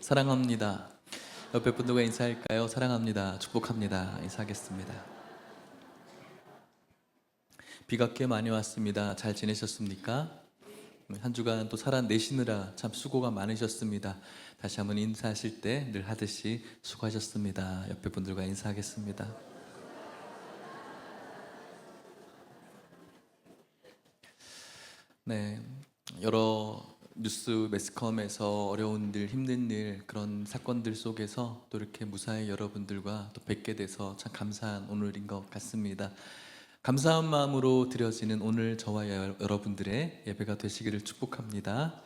사랑합니다. 옆에 분들과 인사할까요? 사랑합니다. 축복합니다. 인사하겠습니다. 비가 꽤 많이 왔습니다. 잘 지내셨습니까? 한 주간 또 살아내시느라 참 수고가 많으셨습니다. 다시 한번 인사하실 때 늘 하듯이 수고하셨습니다. 옆에 분들과 인사하겠습니다. 네, 여러 뉴스 매스컴에서 어려운 일, 힘든 일, 그런 사건들 속에서 또 이렇게 무사히 여러분들과 또 뵙게 돼서 참 감사한 오늘인 것 같습니다. 감사한 마음으로 드려지는 오늘 저와 여러분들의 예배가 되시기를 축복합니다.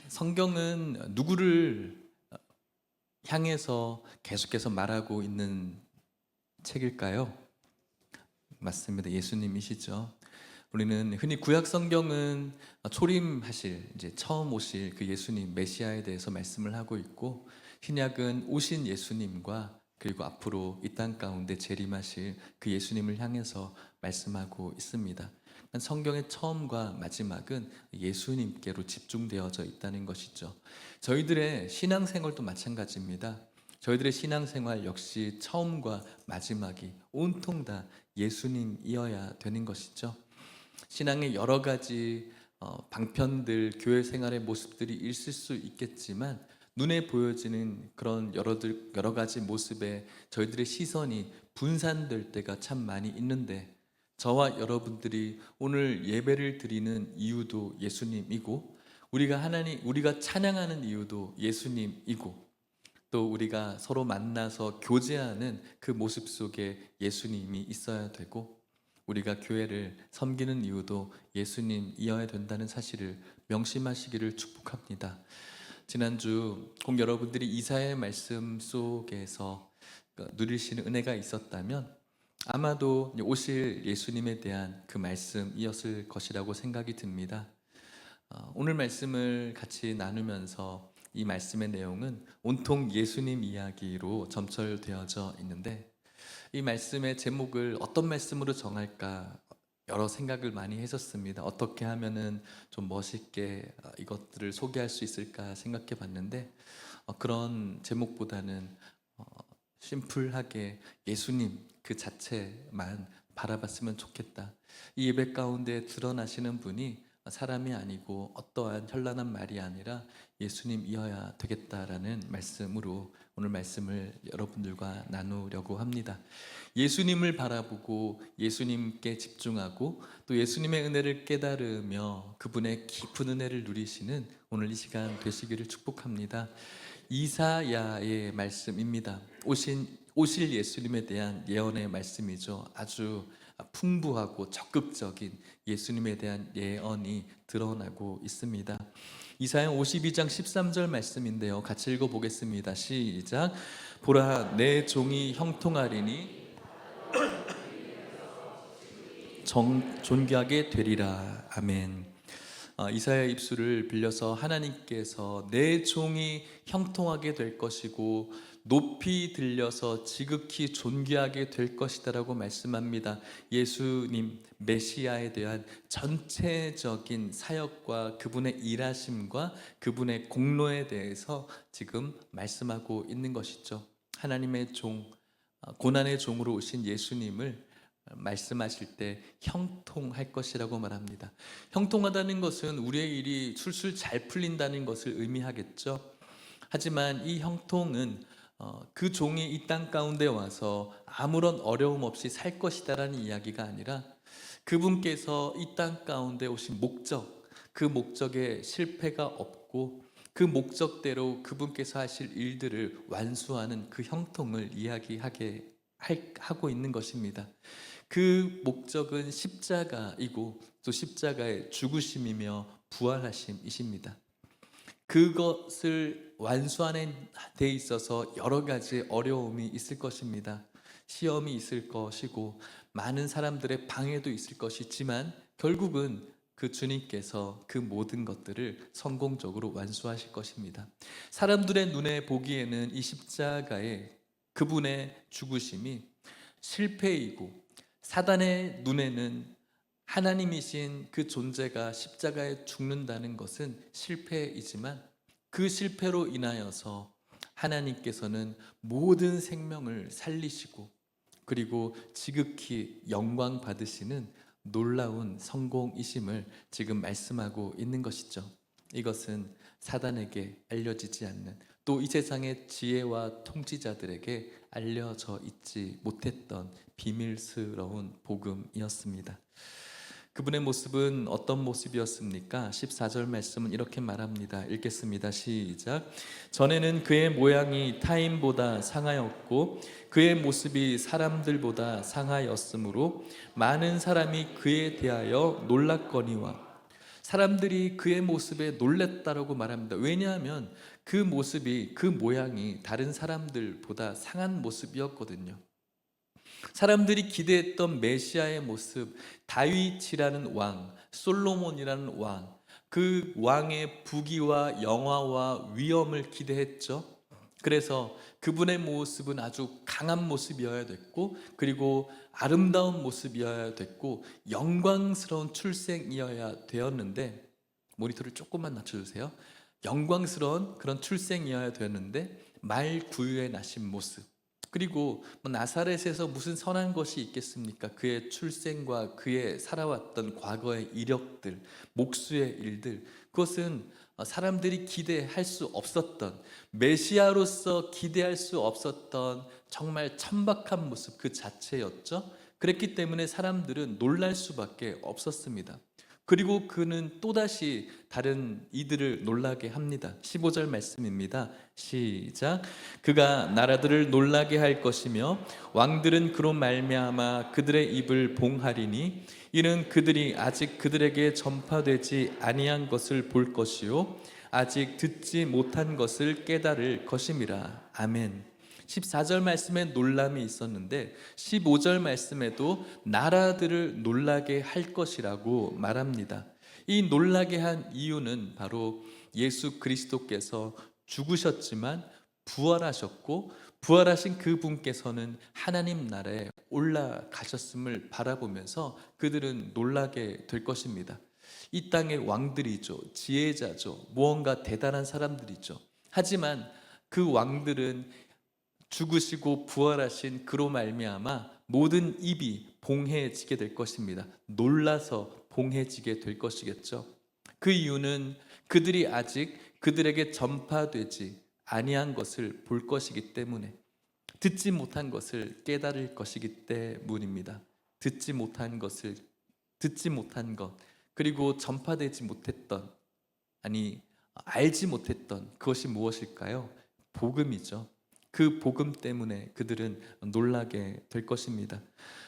성경은 누구를 향해서 계속해서 말하고 있는 책일까요? 맞습니다. 예수님이시죠. 우리는 흔히 구약 성경은 초림하실, 이제 처음 오실 그 예수님 메시아에 대해서 말씀을 하고 있고, 신약은 오신 예수님과 그리고 앞으로 이 땅 가운데 재림하실 그 예수님을 향해서 말씀하고 있습니다. 성경의 처음과 마지막은 예수님께로 집중되어져 있다는 것이죠. 저희들의 신앙생활도 마찬가지입니다. 저희들의 신앙생활 역시 처음과 마지막이 온통 다 예수님이어야 되는 것이죠. 신앙의 여러 가지 방편들, 교회 생활의 모습들이 있을 수 있겠지만 눈에 보여지는 그런 여러 가지 모습에 저희들의 시선이 분산될 때가 참 많이 있는데, 저와 여러분들이 오늘 예배를 드리는 이유도 예수님이고, 우리가 찬양하는 이유도 예수님이고, 또 우리가 서로 만나서 교제하는 그 모습 속에 예수님이 있어야 되고, 우리가 교회를 섬기는 이유도 예수님이어야 된다는 사실을 명심하시기를 축복합니다. 지난주 꼭 여러분들이 이사야의 말씀 속에서 누리시는 은혜가 있었다면 아마도 오실 예수님에 대한 그 말씀이었을 것이라고 생각이 듭니다. 오늘 말씀을 같이 나누면서 이 말씀의 내용은 온통 예수님 이야기로 점철되어져 있는데, 이 말씀의 제목을 어떤 말씀으로 정할까 여러 생각을 많이 했었습니다. 어떻게 하면은 좀 멋있게 이것들을 소개할 수 있을까 생각해 봤는데, 그런 제목보다는 심플하게 예수님 그 자체만 바라봤으면 좋겠다. 이 예배 가운데 드러나시는 분이 사람이 아니고 어떠한 현란한 말이 아니라 예수님이어야 되겠다라는 말씀으로 오늘 말씀을 여러분들과 나누려고 합니다. 예수님을 바라보고 예수님께 집중하고 또 예수님의 은혜를 깨달으며 그분의 깊은 은혜를 누리시는 오늘 이 시간 되시기를 축복합니다. 이사야의 말씀입니다. 오실 예수님에 대한 예언의 말씀이죠. 아주 풍부하고 적극적인 예수님에 대한 예언이 드러나고 있습니다. 이사야 52장 13절 말씀인데요, 같이 읽어보겠습니다. 시작. 보라, 내 종이 형통하리니 존귀하게 되리라. 아멘. 이사야 입술을 빌려서 하나님께서 내 종이 형통하게 될 것이고 높이 들려서 지극히 존귀하게 될 것이다 라고 말씀합니다. 예수님 메시아에 대한 전체적인 사역과 그분의 일하심과 그분의 공로에 대해서 지금 말씀하고 있는 것이죠. 하나님의 종, 고난의 종으로 오신 예수님을 말씀하실 때 형통할 것이라고 말합니다. 형통하다는 것은 우리의 일이 술술 잘 풀린다는 것을 의미하겠죠. 하지만 이 형통은 그 종이 이 땅 가운데 와서 아무런 어려움 없이 살 것이다라는 이야기가 아니라 그분께서 이 땅 가운데 오신 목적, 그 목적에 실패가 없고 그 목적대로 그분께서 하실 일들을 완수하는 그 형통을 하고 있는 것입니다. 그 목적은 십자가이고 또 십자가의 죽으심이며 부활하심이십니다. 그것을 완수하는 데 있어서 여러 가지 어려움이 있을 것입니다. 시험이 있을 것이고 많은 사람들의 방해도 있을 것이지만 결국은 그 주님께서 그 모든 것들을 성공적으로 완수하실 것입니다. 사람들의 눈에 보기에는 이 십자가의 그분의 죽으심이 실패이고, 사단의 눈에는 하나님이신 그 존재가 십자가에 죽는다는 것은 실패이지만 그 실패로 인하여서 하나님께서는 모든 생명을 살리시고 그리고 지극히 영광 받으시는 놀라운 성공이심을 지금 말씀하고 있는 것이죠. 이것은 사단에게 알려지지 않는, 또 이 세상의 지혜와 통치자들에게 알려져 있지 못했던 비밀스러운 복음이었습니다. 그분의 모습은 어떤 모습이었습니까? 14절 말씀은 이렇게 말합니다. 읽겠습니다. 시작. 전에는 그의 모양이 타인보다 상하였고 그의 모습이 사람들보다 상하였으므로 많은 사람이 그에 대하여 놀랐거니와. 사람들이 그의 모습에 놀랬다라고 말합니다. 왜냐하면 그 모습이, 그 모양이 다른 사람들보다 상한 모습이었거든요. 사람들이 기대했던 메시아의 모습, 다윗이라는 왕, 솔로몬이라는 왕, 그 왕의 부귀와 영화와 위엄을 기대했죠. 그래서 그분의 모습은 아주 강한 모습이어야 됐고, 그리고 아름다운 모습이어야 됐고, 영광스러운 출생이어야 되었는데, 모니터를 조금만 낮춰주세요. 영광스러운 그런 출생이어야 되었는데 말구유에 나신 모습, 그리고 나사렛에서 무슨 선한 것이 있겠습니까? 그의 출생과 그의 살아왔던 과거의 이력들, 목수의 일들, 그것은 사람들이 기대할 수 없었던, 메시아로서 기대할 수 없었던 정말 천박한 모습 그 자체였죠. 그랬기 때문에 사람들은 놀랄 수밖에 없었습니다. 그리고 그는 또다시 다른 이들을 놀라게 합니다. 15절 말씀입니다. 시작. 그가 나라들을 놀라게 할 것이며 왕들은 그로 말미암아 그들의 입을 봉하리니 이는 그들이 아직 그들에게 전파되지 아니한 것을 볼 것이요 아직 듣지 못한 것을 깨달을 것임이라. 아멘. 14절 말씀에 놀람이 있었는데 15절 말씀에도 나라들을 놀라게 할 것이라고 말합니다. 이 놀라게 한 이유는 바로 예수 그리스도께서 죽으셨지만 부활하셨고 부활하신 그분께서는 하나님 나라에 올라가셨음을 바라보면서 그들은 놀라게 될 것입니다. 이 땅의 왕들이죠, 지혜자죠, 무언가 대단한 사람들이죠. 하지만 그 왕들은 죽으시고 부활하신 그로 말미암아 모든 입이 봉해지게 될 것입니다. 놀라서 봉해지게 될 것이겠죠. 그 이유는 그들이 아직 그들에게 전파되지 아니한 것을 볼 것이기 때문에, 듣지 못한 것을 깨달을 것이기 때문입니다. 듣지 못한 것을, 듣지 못한 것, 그리고 전파되지 못했던, 아니 알지 못했던 그것이 무엇일까요? 복음이죠. 그 복음 때문에 그들은 놀라게 될 것입니다.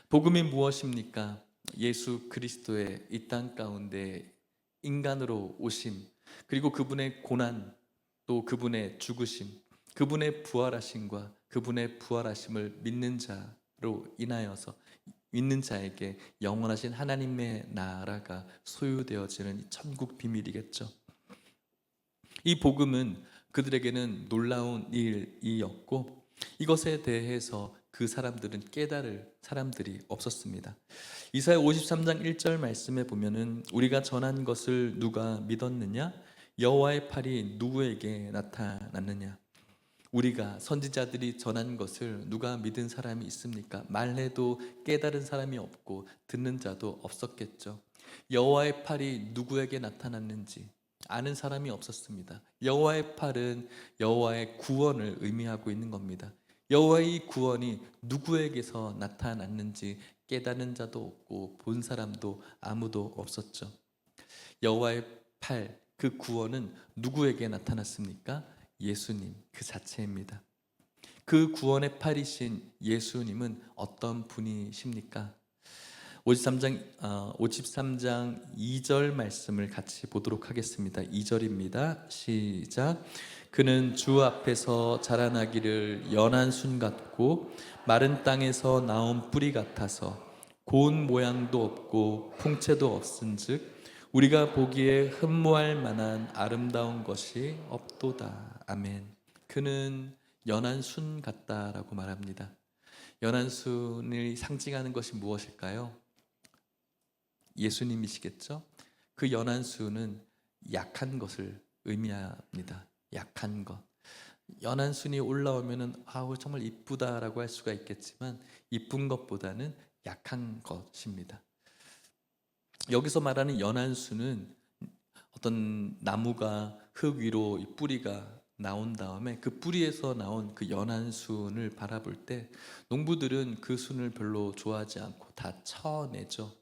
복음이 무엇입니까? 예수 그리스도의 이 땅 가운데 인간으로 오심, 그리고 그분의 고난, 또 그분의 죽으심, 그분의 부활하심과 그분의 부활하심을 믿는 자로 인하여서 믿는 자에게 영원하신 하나님의 나라가 소유되어지는 천국 비밀이겠죠. 이 복음은 그들에게는 놀라운 일이었고 이것에 대해서 그 사람들은 깨달을 사람들이 없었습니다. 이사야 53장 1절 말씀에 보면은 우리가 전한 것을 누가 믿었느냐? 여호와의 팔이 누구에게 나타났느냐? 우리가 선지자들이 전한 것을 누가 믿은 사람이 있습니까? 말해도 깨달은 사람이 없고 듣는 자도 없었겠죠. 여호와의 팔이 누구에게 나타났는지 아는 사람이 없었습니다. 여호와의 팔은 여호와의 구원을 의미하고 있는 겁니다. 여호와의 구원이 누구에게서 나타났는지 깨닫는 자도 없고 본 사람도 아무도 없었죠. 여호와의 팔, 그 구원은 누구에게 나타났습니까? 예수님 그 자체입니다. 그 구원의 팔이신 예수님은 어떤 분이십니까? 53장 2절 말씀을 같이 보도록 하겠습니다. 2절입니다. 시작. 그는 주 앞에서 자라나기를 연한 순 같고 마른 땅에서 나온 뿌리 같아서 고운 모양도 없고 풍채도 없은즉 우리가 보기에 흠모할 만한 아름다운 것이 없도다. 아멘. 그는 연한 순 같다라고 말합니다. 연한 순을 상징하는 것이 무엇일까요? 예수님이시겠죠? 그 연한 수는 약한 것을 의미합니다. 약한 것. 연한 순이 올라오면은 아우 정말 이쁘다라고 할 수가 있겠지만 이쁜 것보다는 약한 것입니다. 여기서 말하는 연한 순은 어떤 나무가 흙 위로 이 뿌리가 나온 다음에 그 뿌리에서 나온 그 연한 순을 바라볼 때 농부들은 그 순을 별로 좋아하지 않고 다 쳐내죠.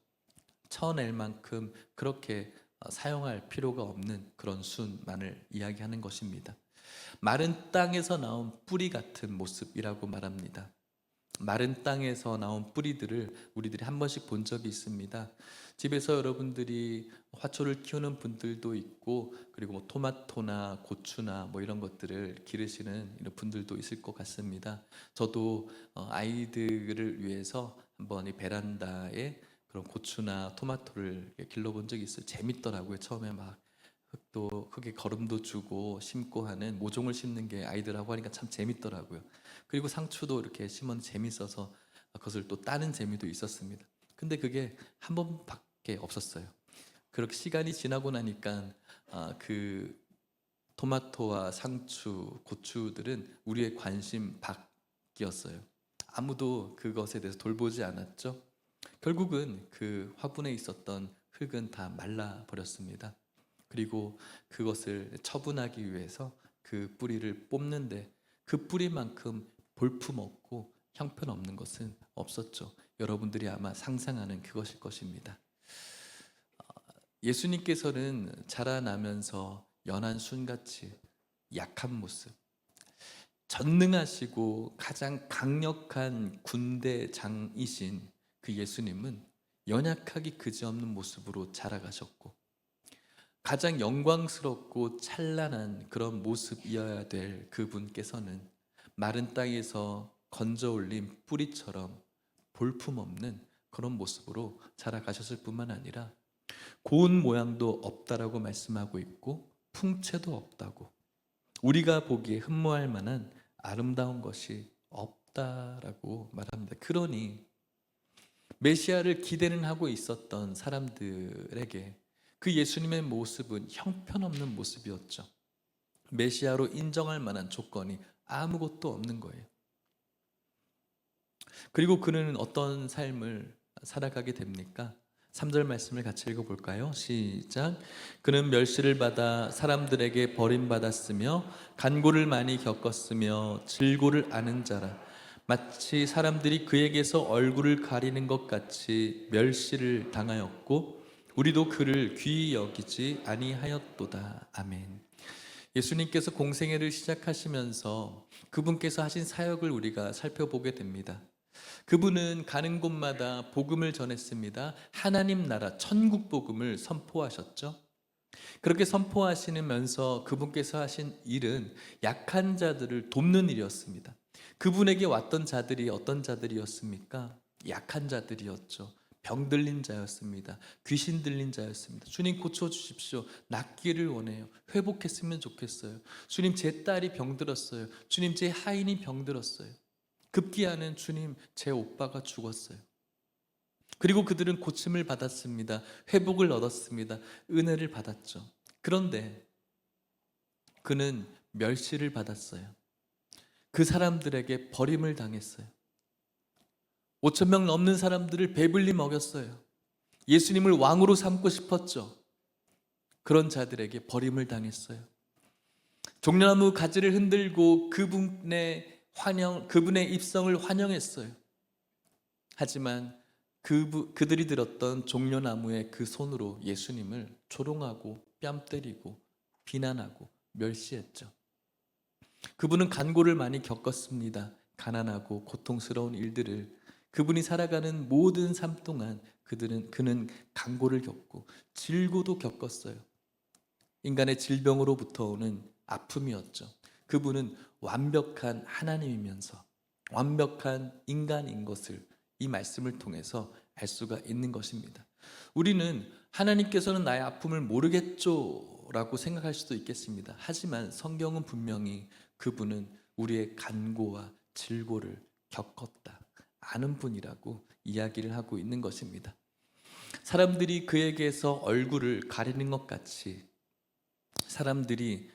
쳐낼 만큼 그렇게 사용할 필요가 없는 그런 순만을 이야기하는 것입니다. 마른 땅에서 나온 뿌리 같은 모습이라고 말합니다. 마른 땅에서 나온 뿌리들을 우리들이 한 번씩 본 적이 있습니다. 집에서 여러분들이 화초를 키우는 분들도 있고, 그리고 뭐 토마토나 고추나 뭐 이런 것들을 기르시는 이런 분들도 있을 것 같습니다. 저도 아이들을 위해서 한번 이 베란다에 그런 고추나 토마토를 길러본 적이 있어요. 재밌더라고요. 처음에 막 흙에 거름도 주고 심고 하는 모종을 심는 게 아이들하고 하니까 참 재밌더라고요. 그리고 상추도 이렇게 심은 재밌어서 그것을 또 따는 재미도 있었습니다. 근데 그게 한 번밖에 없었어요. 그렇게 시간이 지나고 나니까 그 토마토와 상추, 고추들은 우리의 관심 밖이었어요. 아무도 그것에 대해서 돌보지 않았죠. 결국은 그 화분에 있었던 흙은 다 말라 버렸습니다. 그리고 그것을 처분하기 위해서 그 뿌리를 뽑는데 그 뿌리만큼 볼품없고 형편없는 것은 없었죠. 여러분들이 아마 상상하는 그것일 것입니다. 예수님께서는 자라나면서 연한 순같이 약한 모습, 전능하시고 가장 강력한 군대장이신 그 예수님은 연약하기 그지없는 모습으로 자라가셨고, 가장 영광스럽고 찬란한 그런 모습이어야 될 그분께서는 마른 땅에서 건져 올린 뿌리처럼 볼품없는 그런 모습으로 자라가셨을 뿐만 아니라 고운 모양도 없다라고 말씀하고 있고 풍채도 없다고, 우리가 보기에 흠모할 만한 아름다운 것이 없다라고 말합니다. 그러니 메시아를 기대는 하고 있었던 사람들에게 그 예수님의 모습은 형편없는 모습이었죠. 메시아로 인정할 만한 조건이 아무것도 없는 거예요. 그리고 그는 어떤 삶을 살아가게 됩니까? 3절 말씀을 같이 읽어볼까요? 시작. 그는 멸시를 받아 사람들에게 버림받았으며 간고를 많이 겪었으며 질고를 아는 자라. 마치 사람들이 그에게서 얼굴을 가리는 것 같이 멸시를 당하였고 우리도 그를 귀히 여기지 아니하였도다. 아멘. 예수님께서 공생애를 시작하시면서 그분께서 하신 사역을 우리가 살펴보게 됩니다. 그분은 가는 곳마다 복음을 전했습니다. 하나님 나라 천국 복음을 선포하셨죠. 그렇게 선포하시면서 그분께서 하신 일은 약한 자들을 돕는 일이었습니다. 그분에게 왔던 자들이 어떤 자들이었습니까? 약한 자들이었죠. 병 들린 자였습니다. 귀신 들린 자였습니다. 주님 고쳐주십시오. 낫기를 원해요. 회복했으면 좋겠어요. 주님 제 딸이 병들었어요. 주님 제 하인이 병들었어요. 급기야는 주님 제 오빠가 죽었어요. 그리고 그들은 고침을 받았습니다. 회복을 얻었습니다. 은혜를 받았죠. 그런데 그는 멸시를 받았어요. 그 사람들에게 버림을 당했어요. 5천 명 넘는 사람들을 배불리 먹였어요. 예수님을 왕으로 삼고 싶었죠. 그런 자들에게 버림을 당했어요. 종려나무 가지를 흔들고 그분의 입성을 환영했어요. 하지만 그들이 들었던 종려나무의 그 손으로 예수님을 조롱하고 뺨 때리고 비난하고 멸시했죠. 그분은 간고를 많이 겪었습니다. 가난하고 고통스러운 일들을 그분이 살아가는 모든 삶 동안 그는 간고를 겪고 질고도 겪었어요. 인간의 질병으로부터 오는 아픔이었죠. 그분은 완벽한 하나님이면서 완벽한 인간인 것을 이 말씀을 통해서 알 수가 있는 것입니다. 우리는 하나님께서는 나의 아픔을 모르겠죠 라고 생각할 수도 있겠습니다. 하지만 성경은 분명히 그분은 우리의 간고와 질고를 겪었다, 아는 분이라고 이야기를 하고 있는 것입니다. 사람들이 그에게서 얼굴을 가리는 것 같이 사람들이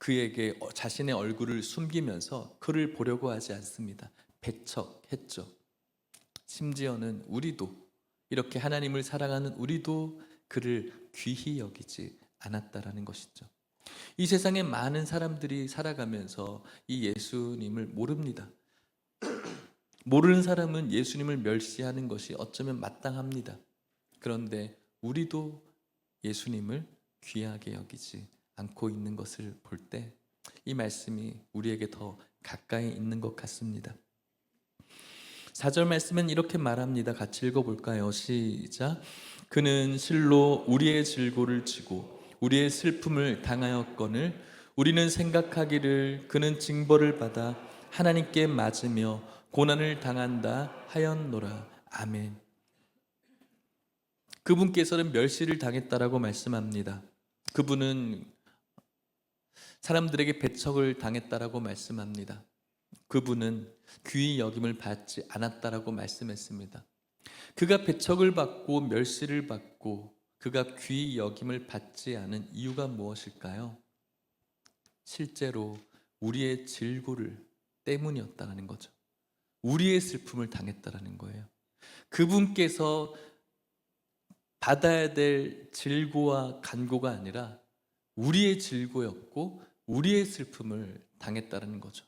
그에게 자신의 얼굴을 숨기면서 그를 보려고 하지 않습니다. 배척했죠. 심지어는 우리도, 이렇게 하나님을 사랑하는 우리도 그를 귀히 여기지 않았다라는 것이죠. 이 세상에 많은 사람들이 살아가면서 이 예수님을 모릅니다. 모르는 사람은 예수님을 멸시하는 것이 어쩌면 마땅합니다. 그런데 우리도 예수님을 귀하게 여기지 않고 있는 것을 볼 때 이 말씀이 우리에게 더 가까이 있는 것 같습니다. 4절 말씀은 이렇게 말합니다. 같이 읽어볼까요? 시작. 그는 실로 우리의 질고를 지고 우리의 슬픔을 당하였거늘 우리는 생각하기를 그는 징벌을 받아 하나님께 맞으며 고난을 당한다 하였노라. 아멘. 그분께서는 멸시를 당했다라고 말씀합니다. 그분은 사람들에게 배척을 당했다라고 말씀합니다. 그분은 귀히 여김을 받지 않았다라고 말씀했습니다. 그가 배척을 받고 멸시를 받고 그가 귀히 여김을 받지 않은 이유가 무엇일까요? 실제로 우리의 질고를 때문이었다는 거죠. 우리의 슬픔을 당했다라는 거예요. 그분께서 받아야 될 질고와 간고가 아니라 우리의 질고였고 우리의 슬픔을 당했다는 거죠.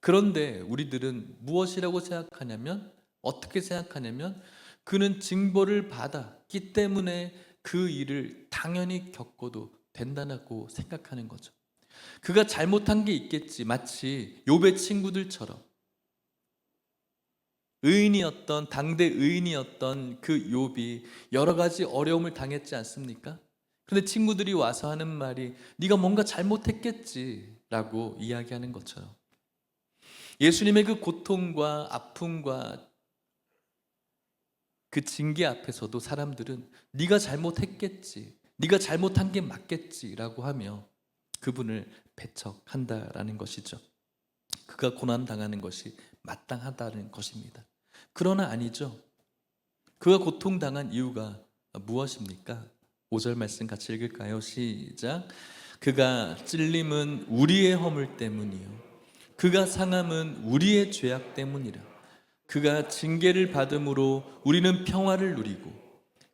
그런데 우리들은 무엇이라고 생각하냐면, 어떻게 생각하냐면 그는 징벌을 받았기 때문에 그 일을 당연히 겪어도 된다고 생각하는 거죠. 그가 잘못한 게 있겠지. 마치 욥의 친구들처럼 의인이었던, 당대 의인이었던 그 욥이 여러 가지 어려움을 당했지 않습니까? 그런데 친구들이 와서 하는 말이 네가 뭔가 잘못했겠지 라고 이야기하는 것처럼 예수님의 그 고통과 아픔과 그 징계 앞에서도 사람들은 네가 잘못했겠지, 네가 잘못한 게 맞겠지라고 하며 그분을 배척한다라는 것이죠. 그가 고난당하는 것이 마땅하다는 것입니다. 그러나 아니죠. 그가 고통당한 이유가 무엇입니까? 5절 말씀 같이 읽을까요? 시작. 그가 찔림은 우리의 허물 때문이요 그가 상함은 우리의 죄악 때문이라. 그가 징계를 받음으로 우리는 평화를 누리고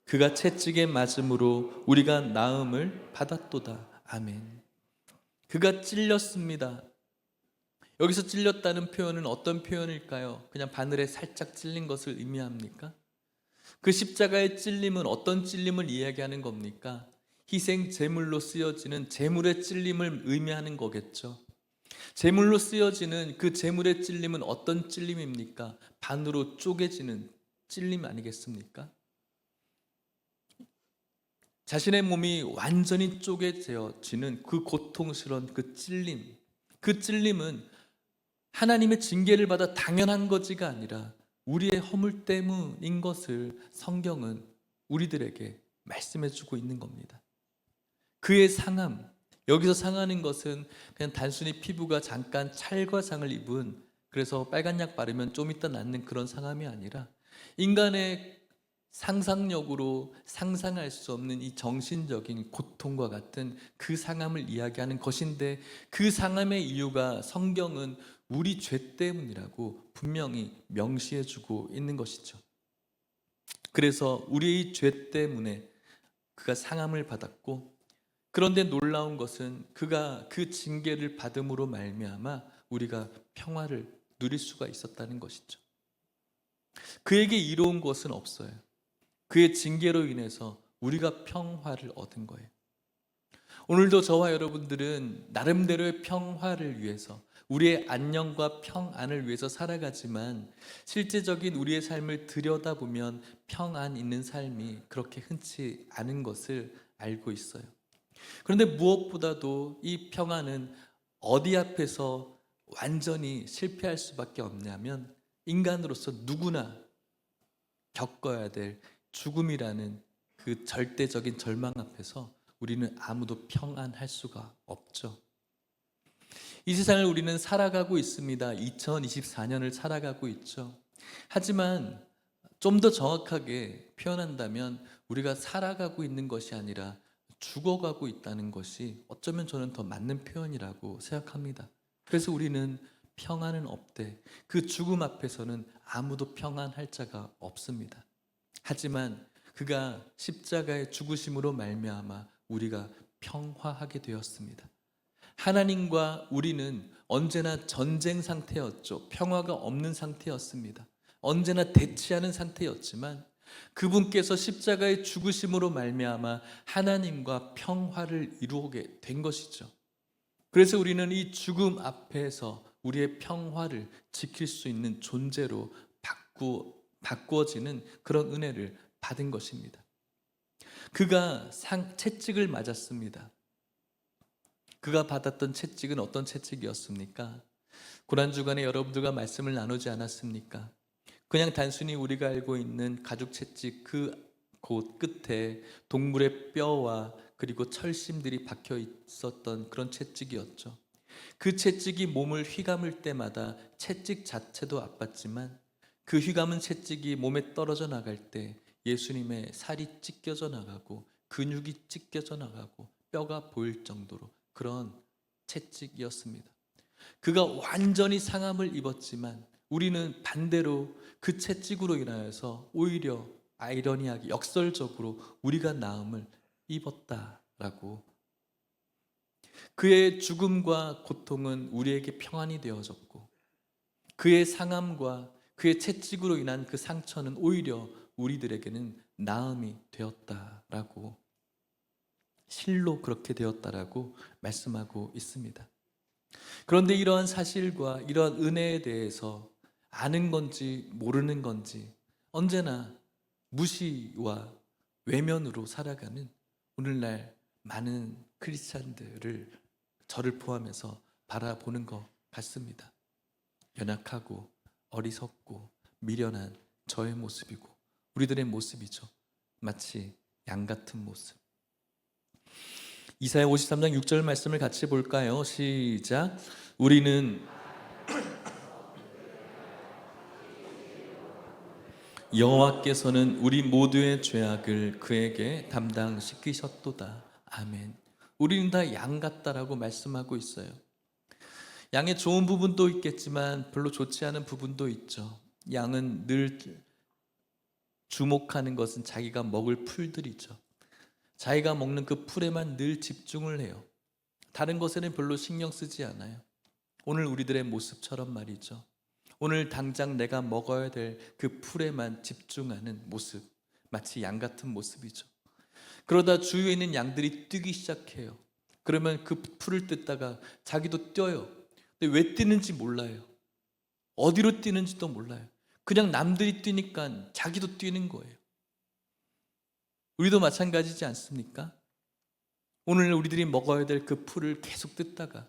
그가 채찍에 맞음으로 우리가 나음을 받았도다. 아멘. 그가 찔렸습니다. 여기서 찔렸다는 표현은 어떤 표현일까요? 그냥 바늘에 살짝 찔린 것을 의미합니까? 그 십자가의 찔림은 어떤 찔림을 이야기하는 겁니까? 희생 제물로 쓰여지는 제물의 찔림을 의미하는 거겠죠. 제물로 쓰여지는 그 제물의 찔림은 어떤 찔림입니까? 반으로 쪼개지는 찔림 아니겠습니까? 자신의 몸이 완전히 쪼개지는 그 고통스러운 그 찔림, 그 찔림은 하나님의 징계를 받아 당연한 것이가 아니라 우리의 허물 때문인 것을 성경은 우리들에게 말씀해주고 있는 겁니다. 그의 상함, 여기서 상하는 것은 그냥 단순히 피부가 잠깐 찰과상을 입은, 그래서 빨간 약 바르면 좀 이따 낫는 그런 상함이 아니라 인간의 상상력으로 상상할 수 없는 이 정신적인 고통과 같은 그 상함을 이야기하는 것인데, 그 상함의 이유가 성경은 우리 죄 때문이라고 분명히 명시해주고 있는 것이죠. 그래서 우리의 죄 때문에 그가 상함을 받았고, 그런데 놀라운 것은 그가 그 징계를 받음으로 말미암아 우리가 평화를 누릴 수가 있었다는 것이죠. 그에게 이로운 것은 없어요. 그의 징계로 인해서 우리가 평화를 얻은 거예요. 오늘도 저와 여러분들은 나름대로의 평화를 위해서, 우리의 안녕과 평안을 위해서 살아가지만 실제적인 우리의 삶을 들여다보면 평안 있는 삶이 그렇게 흔치 않은 것을 알고 있어요. 그런데 무엇보다도 이 평안은 어디 앞에서 완전히 실패할 수밖에 없냐면 인간으로서 누구나 겪어야 될 죽음이라는 그 절대적인 절망 앞에서 우리는 아무도 평안할 수가 없죠. 이 세상을 우리는 살아가고 있습니다. 2024년을 살아가고 있죠. 하지만 좀 더 정확하게 표현한다면 우리가 살아가고 있는 것이 아니라 죽어가고 있다는 것이 어쩌면 저는 더 맞는 표현이라고 생각합니다. 그래서 우리는 평안은 없대. 그 죽음 앞에서는 아무도 평안할 자가 없습니다. 하지만 그가 십자가의 죽으심으로 말미암아 우리가 평화하게 되었습니다. 하나님과 우리는 언제나 전쟁 상태였죠. 평화가 없는 상태였습니다. 언제나 대치하는 상태였지만 그분께서 십자가의 죽으심으로 말미암아 하나님과 평화를 이루게 된 것이죠. 그래서 우리는 이 죽음 앞에서 우리의 평화를 지킬 수 있는 존재로 바꾸어지는 그런 은혜를 받은 것입니다. 그가 채찍을 맞았습니다. 그가 받았던 채찍은 어떤 채찍이었습니까? 고난주간에 여러분들과 말씀을 나누지 않았습니까? 그냥 단순히 우리가 알고 있는 가죽 채찍 그 곳 끝에 동물의 뼈와 그리고 철심들이 박혀 있었던 그런 채찍이었죠. 그 채찍이 몸을 휘감을 때마다 채찍 자체도 아팠지만 그 휘감은 채찍이 몸에 떨어져 나갈 때 예수님의 살이 찢겨져 나가고 근육이 찢겨져 나가고 뼈가 보일 정도로 그런 채찍이었습니다. 그가 완전히 상함을 입었지만 우리는 반대로 그 채찍으로 인하여서 오히려 아이러니하게 역설적으로 우리가 나음을 입었다라고. 그의 죽음과 고통은 우리에게 평안이 되어졌고 그의 상함과 그의 채찍으로 인한 그 상처는 오히려 우리들에게는 나음이 되었다라고, 실로 그렇게 되었다라고 말씀하고 있습니다. 그런데 이러한 사실과 이러한 은혜에 대해서 아는 건지 모르는 건지 언제나 무시와 외면으로 살아가는 오늘날 많은 크리스찬들을 저를 포함해서 바라보는 것 같습니다. 연약하고 어리석고 미련한 저의 모습이고 우리들의 모습이죠. 마치 양 같은 모습. 이사야 53장 6절 말씀을 같이 볼까요? 시작. 우리는 여호와께서는 우리 모두의 죄악을 그에게 담당시키셨도다. 아멘. 우리는 다 양 같다라고 말씀하고 있어요. 양의 좋은 부분도 있겠지만 별로 좋지 않은 부분도 있죠. 양은 늘 주목하는 것은 자기가 먹을 풀들이죠. 자기가 먹는 그 풀에만 늘 집중을 해요. 다른 것에는 별로 신경 쓰지 않아요. 오늘 우리들의 모습처럼 말이죠. 오늘 당장 내가 먹어야 될 그 풀에만 집중하는 모습, 마치 양 같은 모습이죠. 그러다 주위에 있는 양들이 뛰기 시작해요. 그러면 그 풀을 뜯다가 자기도 뛰어요. 근데 왜 뛰는지 몰라요. 어디로 뛰는지도 몰라요. 그냥 남들이 뛰니까 자기도 뛰는 거예요. 우리도 마찬가지지 않습니까? 오늘 우리들이 먹어야 될 그 풀을 계속 뜯다가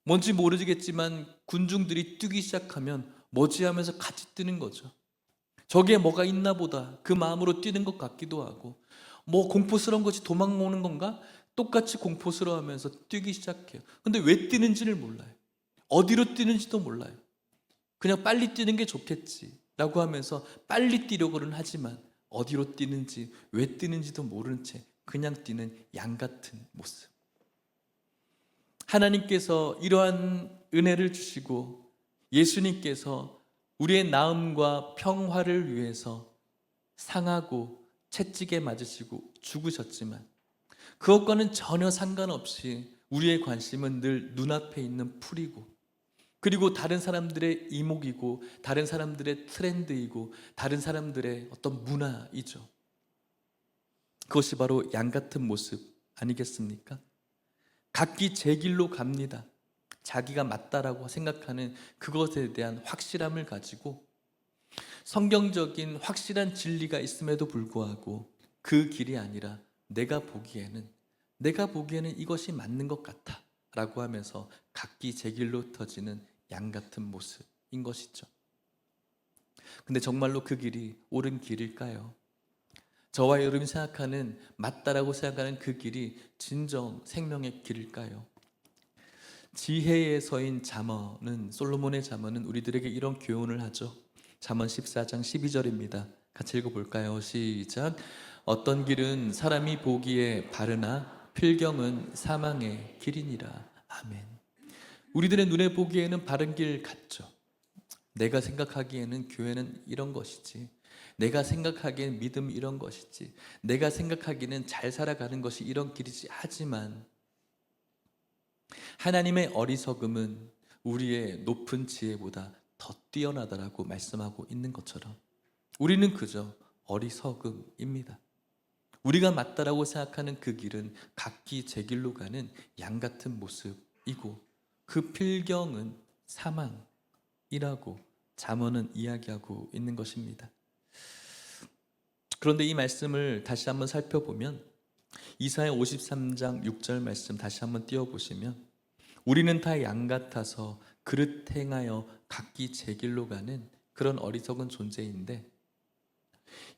뭔지 모르겠지만 군중들이 뛰기 시작하면 뭐지 하면서 같이 뛰는 거죠. 저기에 뭐가 있나 보다 그 마음으로 뛰는 것 같기도 하고, 뭐 공포스러운 것이 도망오는 건가? 똑같이 공포스러워하면서 뛰기 시작해요. 근데 왜 뛰는지를 몰라요. 어디로 뛰는지도 몰라요. 그냥 빨리 뛰는 게 좋겠지 라고 하면서 빨리 뛰려고는 하지만 어디로 뛰는지 왜 뛰는지도 모르는 채 그냥 뛰는 양 같은 모습. 하나님께서 이러한 은혜를 주시고 예수님께서 우리의 나음과 평화를 위해서 상하고 채찍에 맞으시고 죽으셨지만 그것과는 전혀 상관없이 우리의 관심은 늘 눈앞에 있는 풀이고, 그리고 다른 사람들의 이목이고 다른 사람들의 트렌드이고 다른 사람들의 어떤 문화이죠. 그것이 바로 양 같은 모습 아니겠습니까? 각기 제 길로 갑니다. 자기가 맞다라고 생각하는 그것에 대한 확실함을 가지고 성경적인 확실한 진리가 있음에도 불구하고 그 길이 아니라 내가 보기에는 이것이 맞는 것 같아 라고 하면서 각기 제 길로 터지는 양 같은 모습인 것이죠. 근데 정말로 그 길이 옳은 길일까요? 저와 여러분이 생각하는 맞다라고 생각하는 그 길이 진정 생명의 길일까요? 지혜의 서인 잠언은, 솔로몬의 잠언은 우리들에게 이런 교훈을 하죠. 잠언 14장 12절입니다. 같이 읽어볼까요? 시작. 어떤 길은 사람이 보기에 바르나 필경은 사망의 길이니라. 아멘. 우리들의 눈에 보기에는 바른 길 같죠. 내가 생각하기에는 교회는 이런 것이지, 내가 생각하기에는 믿음 이런 것이지, 내가 생각하기에는 잘 살아가는 것이 이런 길이지. 하지만 하나님의 어리석음은 우리의 높은 지혜보다 더 뛰어나다라고 말씀하고 있는 것처럼 우리는 그저 어리석음입니다. 우리가 맞다라고 생각하는 그 길은 각기 제 길로 가는 양 같은 모습이고, 그 필경은 사망이라고 잠언은 이야기하고 있는 것입니다. 그런데 이 말씀을 다시 한번 살펴보면 이사야 53장 6절 말씀 다시 한번 띄워보시면, 우리는 다 양 같아서 그릇 행하여 각기 제 길로 가는 그런 어리석은 존재인데,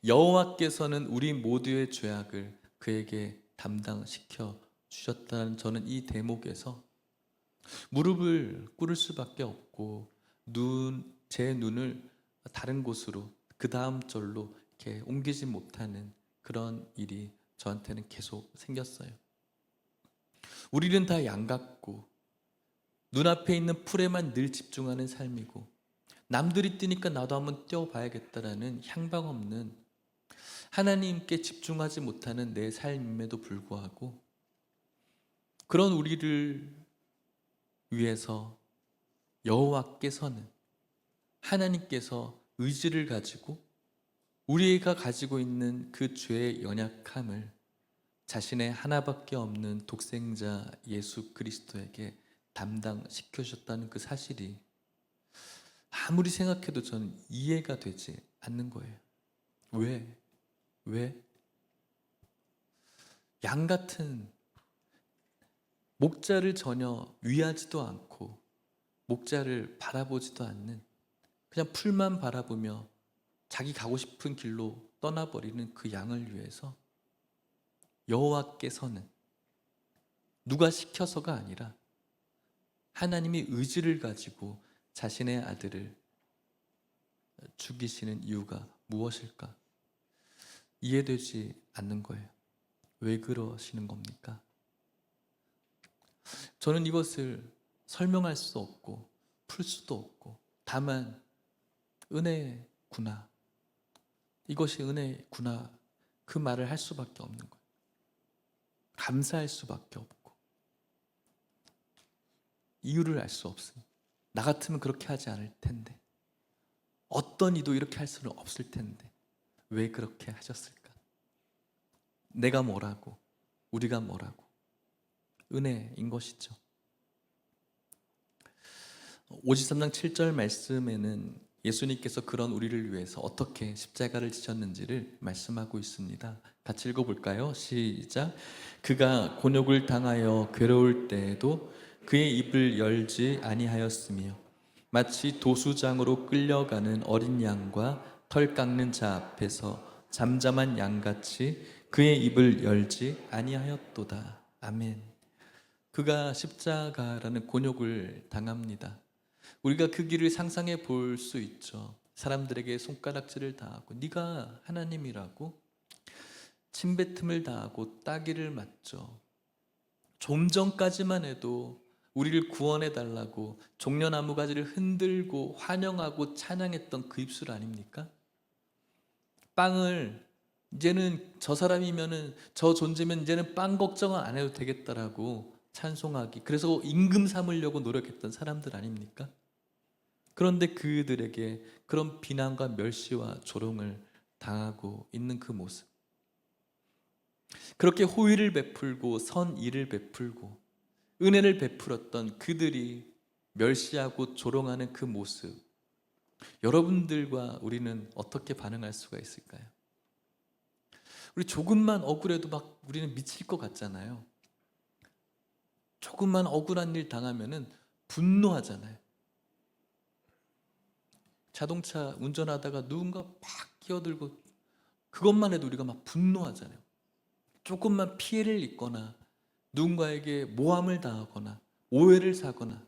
여호와께서는 우리 모두의 죄악을 그에게 담당시켜 주셨다는, 저는 이 대목에서 무릎을 꿇을 수밖에 없고 제 눈을 다른 곳으로, 그 다음 절로 이렇게 옮기지 못하는 그런 일이 저한테는 계속 생겼어요. 우리는 다 양 같고 눈앞에 있는 풀에만 늘 집중하는 삶이고, 남들이 뛰니까 나도 한번 뛰어봐야겠다라는 향방 없는, 하나님께 집중하지 못하는 내 삶임에도 불구하고, 그런 우리를 위해서 여호와께서는, 하나님께서 의지를 가지고 우리가 가지고 있는 그 죄의 연약함을 자신의 하나밖에 없는 독생자 예수 그리스도에게 담당시켜 주셨다는 그 사실이 아무리 생각해도 저는 이해가 되지 않는 거예요. 왜? 양 같은, 목자를 전혀 위하지도 않고 목자를 바라보지도 않는, 그냥 풀만 바라보며 자기 가고 싶은 길로 떠나버리는 그 양을 위해서 여호와께서는 누가 시켜서가 아니라 하나님이 의지를 가지고 자신의 아들을 죽이시는 이유가 무엇일까? 이해되지 않는 거예요. 왜 그러시는 겁니까? 저는 이것을 설명할 수 없고 풀 수도 없고, 다만 은혜구나, 이것이 은혜구나, 그 말을 할 수밖에 없는 거예요. 감사할 수밖에 없고, 이유를 알 수 없어요. 나 같으면 그렇게 하지 않을 텐데, 어떤 이도 이렇게 할 수는 없을 텐데 왜 그렇게 하셨을까? 내가 뭐라고, 우리가 뭐라고. 은혜인 것이죠. 53장 7절 말씀에는 예수님께서 그런 우리를 위해서 어떻게 십자가를 지셨는지를 말씀하고 있습니다. 같이 읽어볼까요? 시작. 그가 곤욕을 당하여 괴로울 때에도 그의 입을 열지 아니하였으며, 마치 도수장으로 끌려가는 어린 양과 털 깎는 자 앞에서 잠잠한 양같이 그의 입을 열지 아니하였도다. 아멘. 그가 십자가라는 곤욕을 당합니다. 우리가 그 길을 상상해 볼 수 있죠. 사람들에게 손가락질을 당하고, 네가 하나님이라고 침뱉음을 당하고 따기를 맞죠. 좀 전까지만 해도 우리를 구원해 달라고 종려나무 가지를 흔들고 환영하고 찬양했던 그 입술 아닙니까? 빵을, 이제는 저 사람이면은, 저 존재면 이제는 빵 걱정은 안 해도 되겠다라고 찬송하기, 그래서 임금 삼으려고 노력했던 사람들 아닙니까? 그런데 그들에게 그런 비난과 멸시와 조롱을 당하고 있는 그 모습, 그렇게 호의를 베풀고 선의를 베풀고 은혜를 베풀었던 그들이 멸시하고 조롱하는 그 모습, 여러분들과 우리는 어떻게 반응할 수가 있을까요? 우리 조금만 억울해도 막 우리는 미칠 것 같잖아요. 조금만 억울한 일 당하면은 분노하잖아요. 자동차 운전하다가 누군가 막 끼어들고, 그것만 해도 우리가 막 분노하잖아요. 조금만 피해를 입거나 누군가에게 모함을 당하거나 오해를 사거나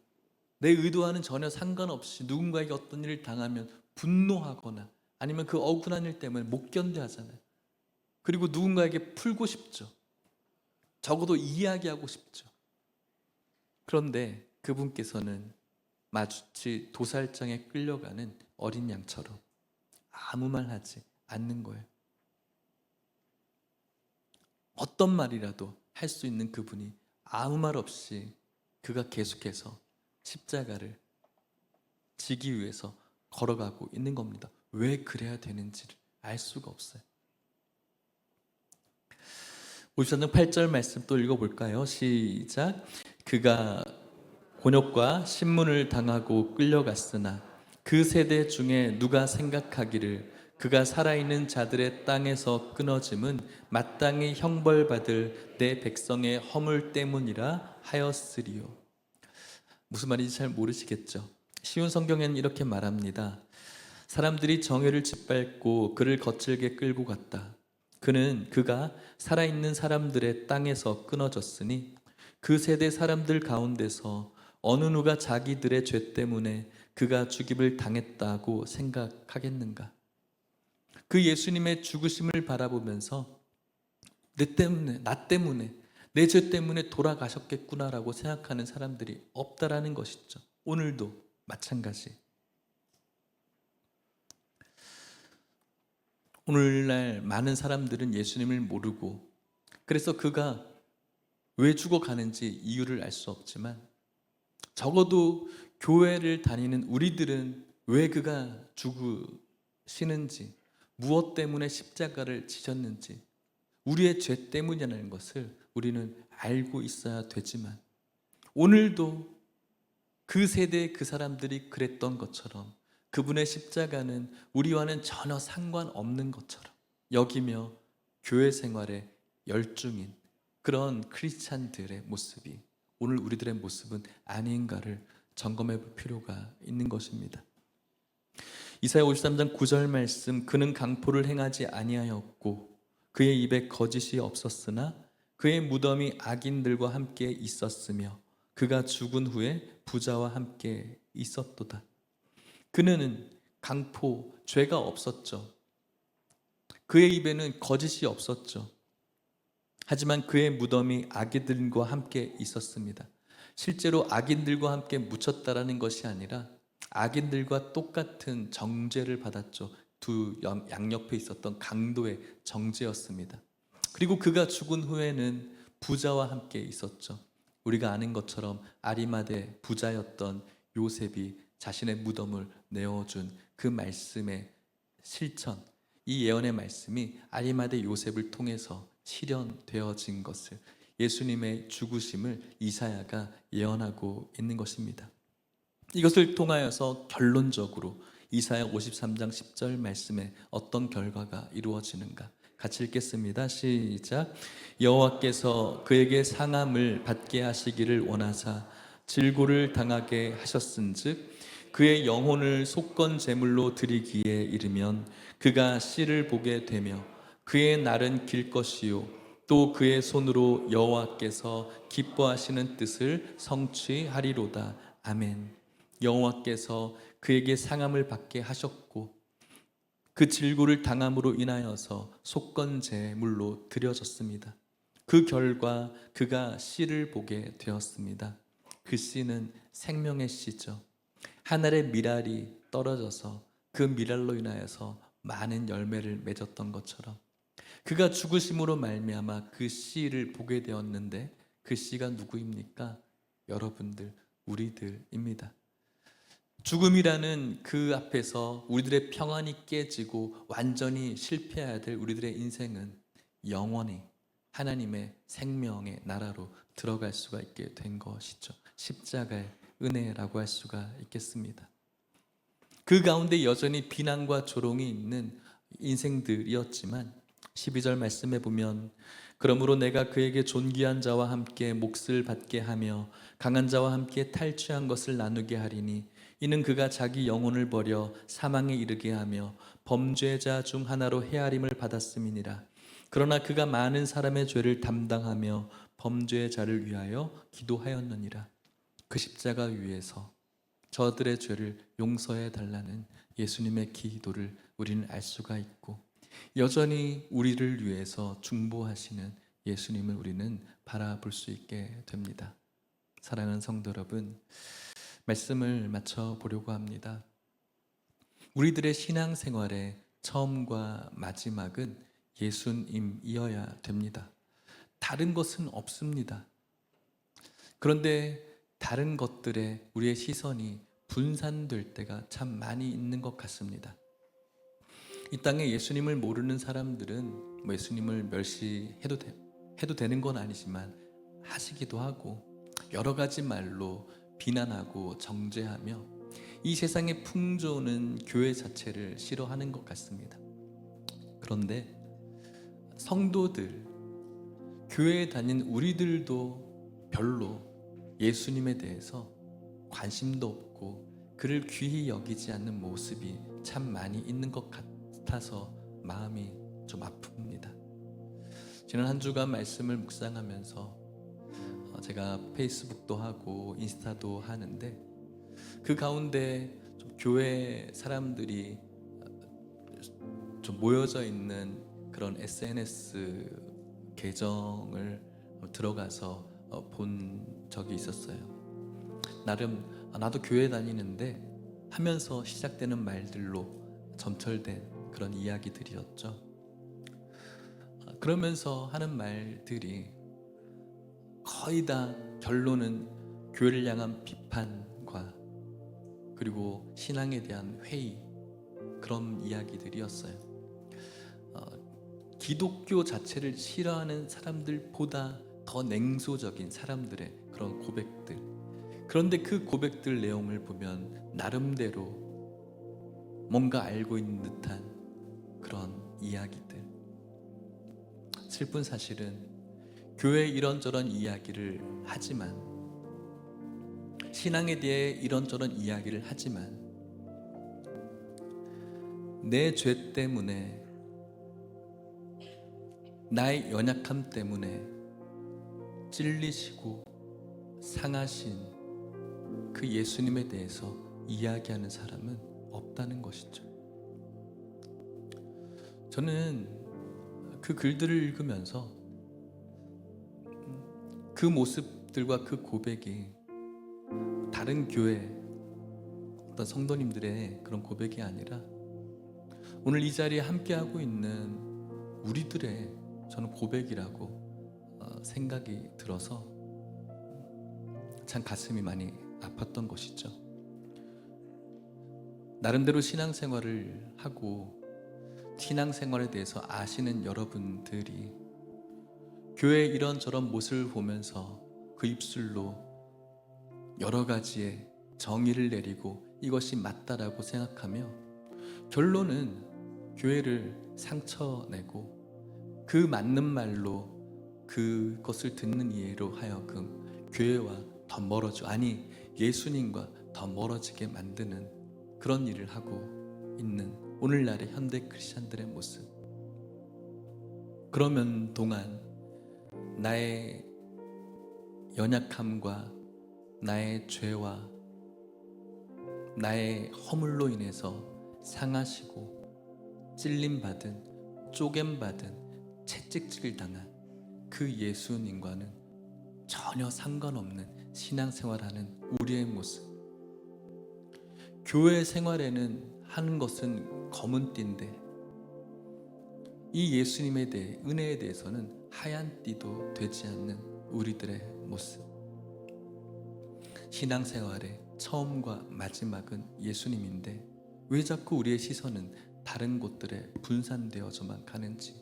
내 의도와는 전혀 상관없이 누군가에게 어떤 일을 당하면 분노하거나, 아니면 그 억울한 일 때문에 못 견뎌 하잖아요. 그리고 누군가에게 풀고 싶죠. 적어도 이야기하고 싶죠. 그런데 그분께서는 마치 도살장에 끌려가는 어린 양처럼 아무 말 하지 않는 거예요. 어떤 말이라도 할 수 있는 그분이 아무 말 없이 그가 계속해서 십자가를 지기 위해서 걸어가고 있는 겁니다. 왜 그래야 되는지를 알 수가 없어요. 53장 8절 말씀 또 읽어볼까요? 시작. 그가 곤욕과 신문을 당하고 끌려갔으나 그 세대 중에 누가 생각하기를 그가 살아있는 자들의 땅에서 끊어짐은 마땅히 형벌받을 내 백성의 허물 때문이라 하였으리요. 무슨 말인지 잘 모르시겠죠? 쉬운 성경에는 이렇게 말합니다. 사람들이 정의를 짓밟고 그를 거칠게 끌고 갔다. 그가 살아있는 사람들의 땅에서 끊어졌으니 그 세대 사람들 가운데서 어느 누가 자기들의 죄 때문에 그가 죽임을 당했다고 생각하겠는가? 그 예수님의 죽으심을 바라보면서 나 때문에, 내 죄 때문에 돌아가셨겠구나라고 생각하는 사람들이 없다라는 것이죠. 오늘도 마찬가지. 오늘날 많은 사람들은 예수님을 모르고 그래서 그가 왜 죽어가는지 이유를 알 수 없지만 적어도 교회를 다니는 우리들은 왜 그가 죽으시는지, 무엇 때문에 십자가를 지셨는지, 우리의 죄 때문이라는 것을 우리는 알고 있어야 되지만 오늘도 그 세대의 그 사람들이 그랬던 것처럼 그분의 십자가는 우리와는 전혀 상관없는 것처럼 여기며 교회 생활에 열중인 그런 크리스찬들의 모습이 오늘 우리들의 모습은 아닌가를 점검해 볼 필요가 있는 것입니다. 이사야 53장 9절 말씀, 그는 강포를 행하지 아니하였고 그의 입에 거짓이 없었으나 그의 무덤이 악인들과 함께 있었으며 그가 죽은 후에 부자와 함께 있었도다. 그는 강포, 죄가 없었죠. 그의 입에는 거짓이 없었죠. 하지만 그의 무덤이 악인들과 함께 있었습니다. 실제로 악인들과 함께 묻혔다라는 것이 아니라 악인들과 똑같은 정죄를 받았죠. 두 양옆에 있었던 강도의 정죄였습니다. 그리고 그가 죽은 후에는 부자와 함께 있었죠. 우리가 아는 것처럼 아리마대 부자였던 요셉이 자신의 무덤을 내어준 그 말씀의 실천, 이 예언의 말씀이 아리마대 요셉을 통해서 실현되어진 것을, 예수님의 죽으심을 이사야가 예언하고 있는 것입니다. 이것을 통하여서 결론적으로 이사야 53장 10절 말씀에 어떤 결과가 이루어지는가 같이 읽겠습니다. 시작. 여호와께서 그에게 상함을 받게 하시기를 원하사 질고를 당하게 하셨은즉 그의 영혼을 속건 제물로 드리기에 이르면 그가 씨를 보게 되며 그의 날은 길 것이요 또 그의 손으로 여호와께서 기뻐하시는 뜻을 성취하리로다. 아멘. 여호와께서 그에게 상함을 받게 하셨고 그 질고를 당함으로 인하여서 속건 제물로 드려졌습니다. 그 결과 그가 씨를 보게 되었습니다. 그 씨는 생명의 씨죠. 하늘의 밀알이 떨어져서 그 밀알로 인하여서 많은 열매를 맺었던 것처럼 그가 죽으심으로 말미암아 그 씨를 보게 되었는데 그 씨가 누구입니까? 여러분들, 우리들입니다. 죽음이라는 그 앞에서 우리들의 평안이 깨지고 완전히 실패해야 될 우리들의 인생은 영원히 하나님의 생명의 나라로 들어갈 수가 있게 된 것이죠. 십자가의 은혜라고 할 수가 있겠습니다. 그 가운데 여전히 비난과 조롱이 있는 인생들이었지만 12절 말씀에 보면 그러므로 내가 그에게 존귀한 자와 함께 몫을 받게 하며 강한 자와 함께 탈취한 것을 나누게 하리니 이는 그가 자기 영혼을 버려 사망에 이르게 하며 범죄자 중 하나로 헤아림을 받았음이니라. 그러나 그가 많은 사람의 죄를 담당하며 범죄자를 위하여 기도하였느니라. 그 십자가 위에서 저들의 죄를 용서해 달라는 예수님의 기도를 우리는 알 수가 있고 여전히 우리를 위해서 중보하시는 예수님을 우리는 바라볼 수 있게 됩니다. 사랑하는 성도 여러분, 말씀을 마쳐 보려고 합니다. 우리들의 신앙생활의 처음과 마지막은 예수님이어야 됩니다. 다른 것은 없습니다. 그런데 다른 것들에 우리의 시선이 분산될 때가 참 많이 있는 것 같습니다. 이 땅에 예수님을 모르는 사람들은 예수님을 멸시해도 되는 건 아니지만 하시기도 하고 여러 가지 말로 비난하고 정죄하며 이 세상의 풍조는 교회 자체를 싫어하는 것 같습니다. 그런데 성도들, 교회에 다닌 우리들도 별로 예수님에 대해서 관심도 없고 그를 귀히 여기지 않는 모습이 참 많이 있는 것 같아서 마음이 좀 아픕니다. 지난 한 주간 말씀을 묵상하면서 제가 페이스북도 하고 인스타도 하는데 그 가운데 좀 교회 사람들이 좀 모여져 있는 그런 SNS 계정을 들어가서 본 적이 있었어요. 나름 나도 교회 다니는데 하면서 시작되는 말들로 점철된 그런 이야기들이었죠. 그러면서 하는 말들이 거의 다 결론은 교회를 향한 비판과 그리고 신앙에 대한 회의, 그런 이야기들이었어요. 기독교 자체를 싫어하는 사람들보다 더 냉소적인 사람들의 그런 고백들. 그런데 그 고백들 내용을 보면 나름대로 뭔가 알고 있는 듯한 그런 이야기들. 슬픈 사실은 교회 이런저런 이야기를 하지만, 신앙에 대해 이런저런 이야기를 하지만 내 죄 때문에, 나의 연약함 때문에 찔리시고 상하신 그 예수님에 대해서 이야기하는 사람은 없다는 것이죠. 저는 그 글들을 읽으면서 그 모습들과 그 고백이 다른 교회 어떤 성도님들의 그런 고백이 아니라 오늘 이 자리에 함께하고 있는 우리들의 저는 고백이라고 생각이 들어서 참 가슴이 많이 아팠던 것이죠. 나름대로 신앙생활을 하고 신앙생활에 대해서 아시는 여러분들이 교회의 이런저런 모습을 보면서 그 입술로 여러 가지의 정의를 내리고 이것이 맞다라고 생각하며 결론은 교회를 상처내고 그 맞는 말로 그것을 듣는 이로 하여금 교회와 더 멀어져, 아니 예수님과 더 멀어지게 만드는 그런 일을 하고 있는 오늘날의 현대 크리스찬들의 모습. 그러면 동안 나의 연약함과 나의 죄와 나의 허물로 인해서 상하시고 찔림받은, 쪼갬받은, 채찍질 당한 그 예수님과는 전혀 상관없는 신앙생활하는 우리의 모습. 교회 생활에는 하는 것은 검은 띠인데 이 예수님에 대해, 은혜에 대해서는 하얀 띠도 되지 않는 우리들의 모습. 신앙생활의 처음과 마지막은 예수님인데 왜 자꾸 우리의 시선은 다른 곳들에 분산되어져만 가는지.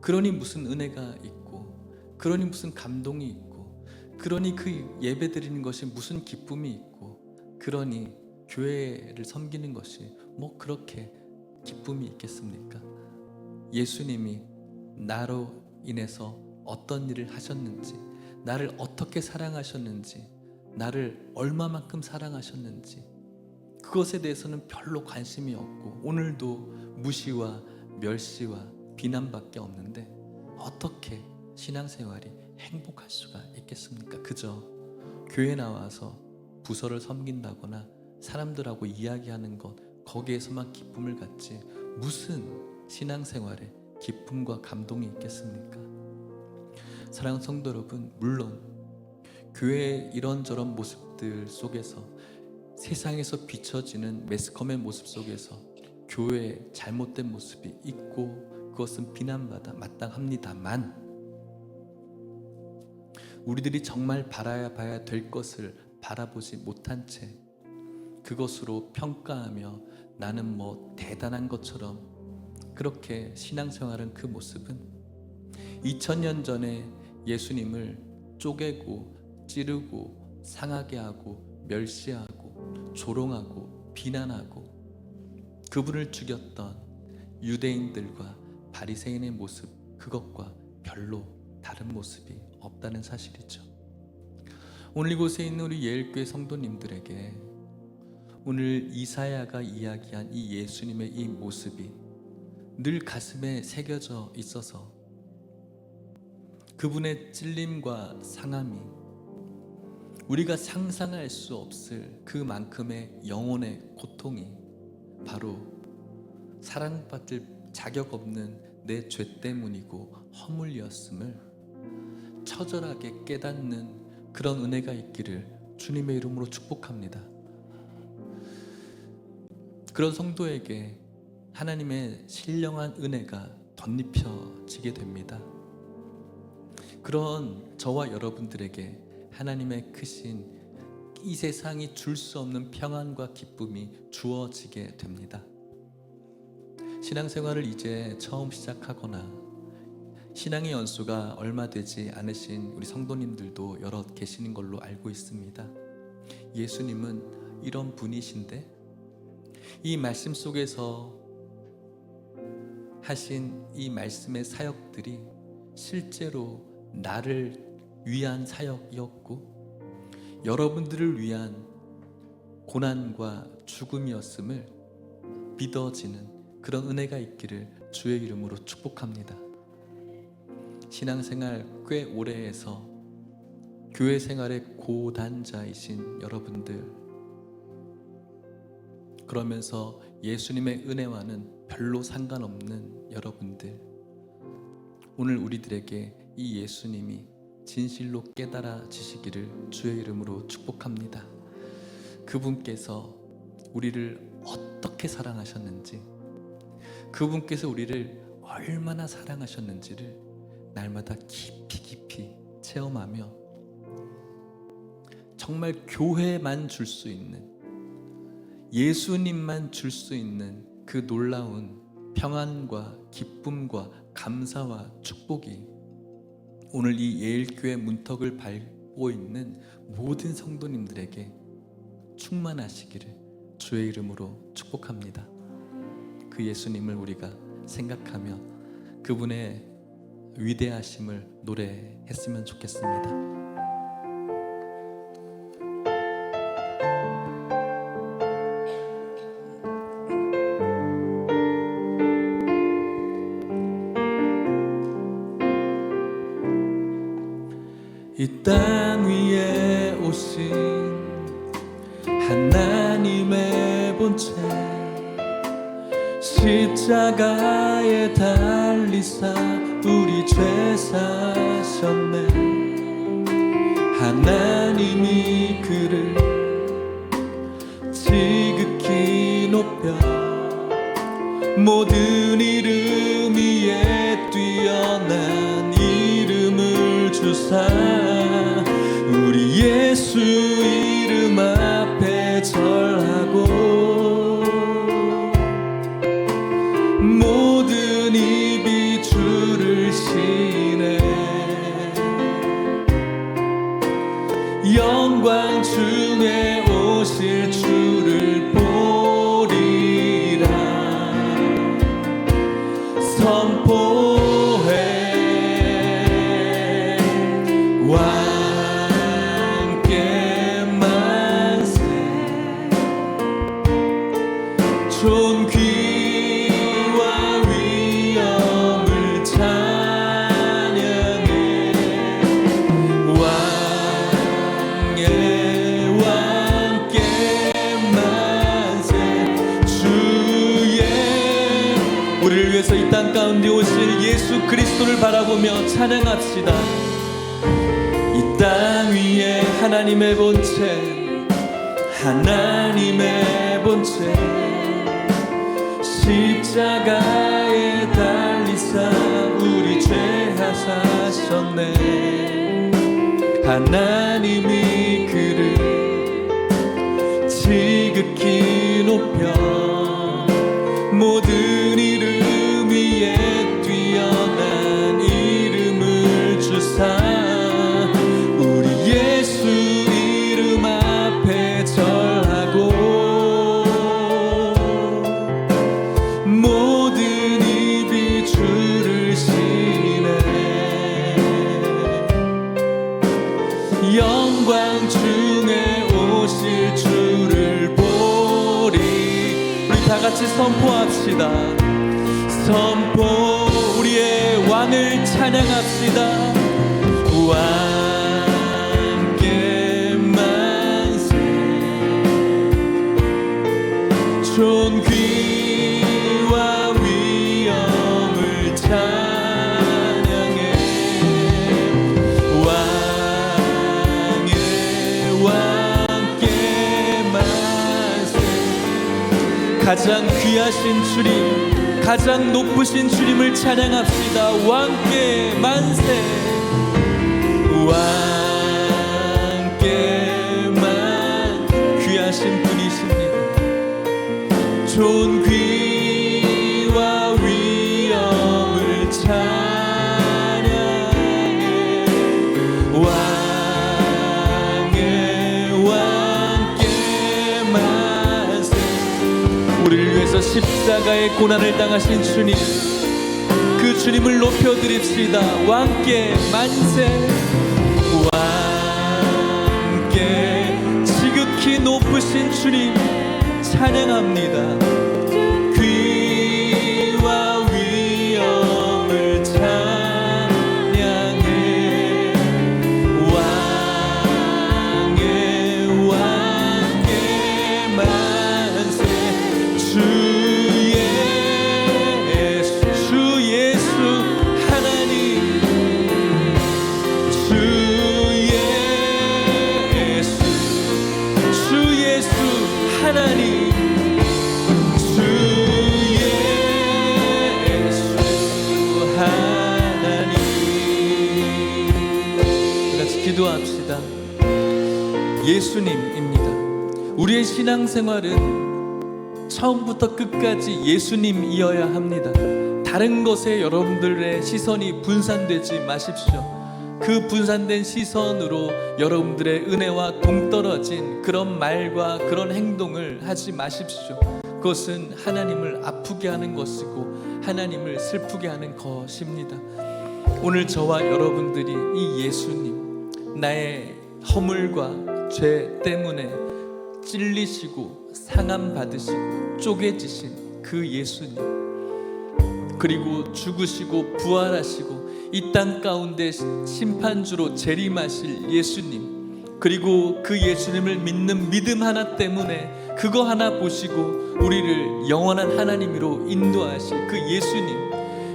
그러니 무슨 은혜가 있고, 그러니 무슨 감동이 있고, 그러니 그 예배 드리는 것이 무슨 기쁨이 있고, 그러니 교회를 섬기는 것이 뭐 그렇게 기쁨이 있겠습니까? 예수님이 나로 인해서 어떤 일을 하셨는지, 나를 어떻게 사랑하셨는지, 나를 얼마만큼 사랑하셨는지, 그것에 대해서는 별로 관심이 없고 오늘도 무시와 멸시와 비난밖에 없는데 어떻게 신앙생활이 행복할 수가 있겠습니까? 그저 교회 나와서 부서를 섬긴다거나 사람들하고 이야기하는 것, 거기에서만 기쁨을 갖지 무슨 신앙생활에 기쁨과 감동이 있겠습니까? 사랑하는 성도 여러분, 물론 교회의 이런저런 모습들 속에서, 세상에서 비춰지는 매스컴의 모습 속에서 교회의 잘못된 모습이 있고 그것은 비난받아 마땅합니다만, 우리들이 정말 바라봐야 될 것을 바라보지 못한 채 그것으로 평가하며 나는 뭐 대단한 것처럼 그렇게 신앙생활은, 그 모습은 2000년 전에 예수님을 쪼개고 찌르고 상하게 하고 멸시하고 조롱하고 비난하고 그분을 죽였던 유대인들과 바리새인의 모습, 그것과 별로 다른 모습이 없다는 사실이죠. 오늘 이곳에 있는 우리 예일교회 성도님들에게 오늘 이사야가 이야기한 이 예수님의 이 모습이 늘 가슴에 새겨져 있어서 그분의 찔림과 상함이 우리가 상상할 수 없을 그만큼의 영혼의 고통이 바로 사랑받을 자격 없는 내 죄 때문이고 허물이었음을 처절하게 깨닫는 그런 은혜가 있기를 주님의 이름으로 축복합니다. 그런 성도에게 하나님의 신령한 은혜가 덧입혀지게 됩니다. 그런 저와 여러분들에게 하나님의 크신 이 세상이 줄 수 없는 평안과 기쁨이 주어지게 됩니다. 신앙생활을 이제 처음 시작하거나 신앙의 연수가 얼마 되지 않으신 우리 성도님들도 여럿 계시는 걸로 알고 있습니다. 예수님은 이런 분이신데 이 말씀 속에서 하신 이 말씀의 사역들이 실제로 나를 위한 사역이었고 여러분들을 위한 고난과 죽음이었음을 믿어지는 그런 은혜가 있기를 주의 이름으로 축복합니다. 신앙생활 꽤 오래 해서 교회 생활의 고단자이신 여러분들, 그러면서 예수님의 은혜와는 별로 상관없는 여러분들, 오늘 우리들에게 이 예수님이 진실로 깨달아지시기를 주의 이름으로 축복합니다. 그분께서 우리를 어떻게 사랑하셨는지, 그분께서 우리를 얼마나 사랑하셨는지를 날마다 깊이 체험하며 정말 교회만 줄 수 있는, 예수님만 줄 수 있는 그 놀라운 평안과 기쁨과 감사와 축복이 오늘 이 예일교회 문턱을 밟고 있는 모든 성도님들에게 충만하시기를 주의 이름으로 축복합니다. 그 예수님을 우리가 생각하며 그분의 위대하심을 노래했으면 좋겠습니다. 이 땅 위에 오신 하나님의 본체, 십자가에 달리사 우리 죄 사셨네. 하나님이 그를 지극히 높여 모든 이름 위에 뛰어난 이름을 주사 우리 예수 이름 앞에 절하고 모든 입이 주를 시네. 영광 중에 오실 주를 보리라 선포해. 왕께 만세 존귀와 위엄을 찬양해. 왕의 왕께 만세 주의. 우리를 위해서 이 땅 가운데 오실 예수 그리스도를 바라보며 찬양합시다. 하나님의 본체, 하나님의 본체, 십자가에 달리사 우리 죄 하사셨네. 하나님이 그를 지극히 높여 모든 이름 위에 뛰어난 이름을 주사 우리 예수 이름 앞에 절하고 모든 입이 주를 시네. 영광 중에 오실 주를 보리. 우리 다같이 선포합시다. 선포. 우리의 왕을 찬양합시다. 왕께 만세. 존귀와 위엄을 찬양해. 왕께 만세. 가장 귀하신 주님, 가장 높으신 주님을 찬양합시다. 왕께 만세. 왕께만 귀하신 분이십니다. 존귀와 위엄을 찬양해. 왕께 만세. 우리를 위해서 십자가의 고난을 당하신 주님, 그 주님을 높여드립시다. 왕께 만세. 왕께 지극히 높으신 주님 찬양합니다. 귀와 위엄을 찬양해. 왕께 만세. 주 예수 하나님, 주 예수 하나님, 주 예수 하나님. 같이 기도합시다. 예수님입니다. 우리의 신앙생활은 처음부터 끝까지 예수님이어야 합니다. 다른 것에 여러분들의 시선이 분산되지 마십시오. 그 분산된 시선으로 여러분들의 은혜와 동떨어진 그런 말과 그런 행동을 하지 마십시오. 그것은 하나님을 아프게 하는 것이고 하나님을 슬프게 하는 것입니다. 오늘 저와 여러분들이 이 예수님, 나의 허물과 죄 때문에 찔리시고 상함받으시고 쪼개지신 그 예수님, 그리고 죽으시고 부활하시고 이 땅 가운데 심판주로 재림하실 예수님, 그리고 그 예수님을 믿는 믿음 하나 때문에 그거 하나 보시고 우리를 영원한 하나님으로 인도하실 그 예수님,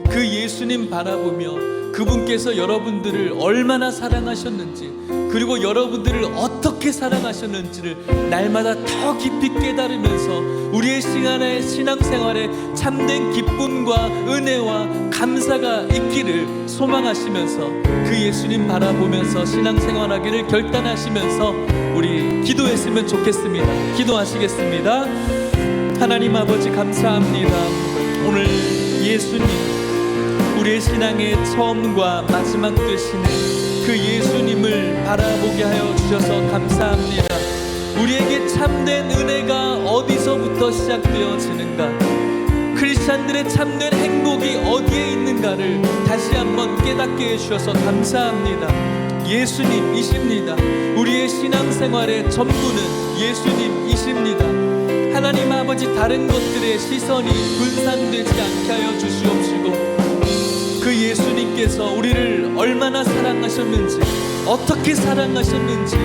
그 예수님 바라보며 그분께서 여러분들을 얼마나 사랑하셨는지, 그리고 여러분들을 어떻게 사랑하셨는지를 날마다 더 깊이 깨달으면서 우리의 시간의 신앙생활에 참된 기쁨과 은혜와 감사가 있기를 소망하시면서 그 예수님 바라보면서 신앙생활하기를 결단하시면서 우리 기도했으면 좋겠습니다. 기도하시겠습니다. 하나님 아버지 감사합니다. 오늘 예수님, 우리의 신앙의 처음과 마지막 되시는 그 예수님을 바라보게 하여 주셔서 감사합니다. 우리에게 참된 은혜가 어디서부터 시작되어지는가, 크리스찬들의 참된 행복이 어디에 있는가를 다시 한번 깨닫게 해주셔서 감사합니다. 예수님이십니다. 우리의 신앙생활의 전부는 예수님이십니다. 하나님 아버지, 다른 것들의 시선이 분산되지 않게 하여 주시옵시고 그 예수님께서 우리를 얼마나 사랑하셨는지, 어떻게 사랑하셨는지,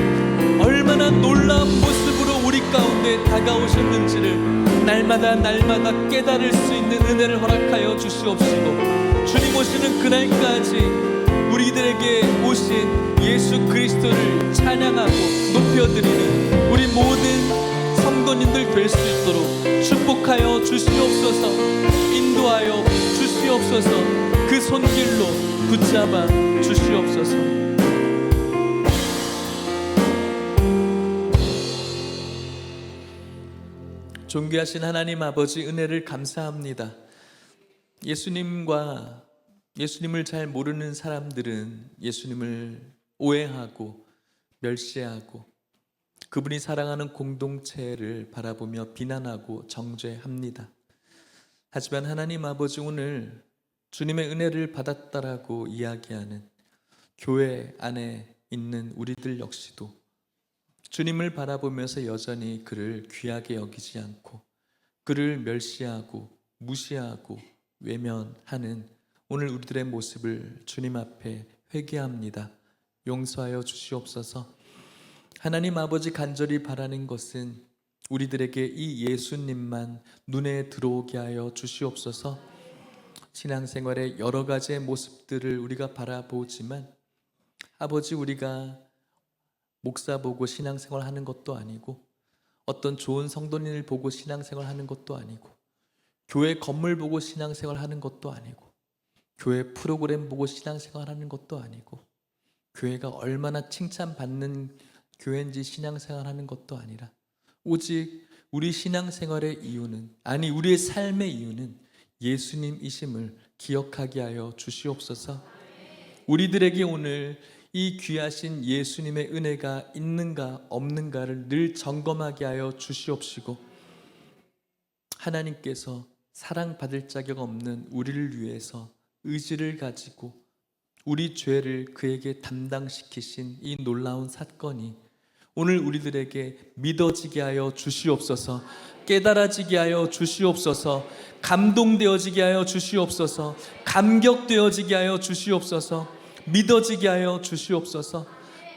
얼마나 놀라운 모습으로 우리 가운데 다가오셨는지를 날마다 깨달을 수 있는 은혜를 허락하여 주시옵시고 주님 오시는 그날까지 우리들에게 오신 예수 그리스도를 찬양하고 높여드리는 우리 모든 성도님들 될 수 있도록 축복하여 주시옵소서. 인도하여 주시옵소서. 그 손길로 붙잡아 주시옵소서. 존귀하신 하나님 아버지, 은혜를 감사합니다. 예수님을 잘 모르는 사람들은 예수님을 오해하고 멸시하고 그분이 사랑하는 공동체를 바라보며 비난하고 정죄합니다. 하지만 하나님 아버지, 오늘 주님의 은혜를 받았다라고 이야기하는 교회 안에 있는 우리들 역시도 주님을 바라보면서 여전히 그를 귀하게 여기지 않고 그를 멸시하고 무시하고 외면하는 오늘 우리들의 모습을 주님 앞에 회개합니다. 용서하여 주시옵소서. 하나님 아버지, 간절히 바라는 것은 우리들에게 이 예수님만 눈에 들어오게 하여 주시옵소서. 신앙생활의 여러 가지의 모습들을 우리가 바라보지만 아버지, 우리가 목사 보고 신앙생활 하는 것도 아니고 어떤 좋은 성도님을 보고 신앙생활 하는 것도 아니고 교회 건물 보고 신앙생활 하는 것도 아니고 교회 프로그램 보고 신앙생활 하는 것도 아니고 교회가 얼마나 칭찬받는 교회인지 신앙생활 하는 것도 아니라 오직 우리 신앙생활의 이유는, 아니 우리의 삶의 이유는 예수님이심을 기억하게 하여 주시옵소서. 우리들에게 오늘 이 귀하신 예수님의 은혜가 있는가 없는가를 늘 점검하게 하여 주시옵시고, 하나님께서 사랑받을 자격 없는 우리를 위해서 의지를 가지고 우리 죄를 그에게 담당시키신 이 놀라운 사건이 오늘 우리들에게 믿어지게 하여 주시옵소서. 깨달아지게 하여 주시옵소서. 감동되어지게 하여 주시옵소서. 감격되어지게 하여 주시옵소서. 믿어지게 하여 주시옵소서.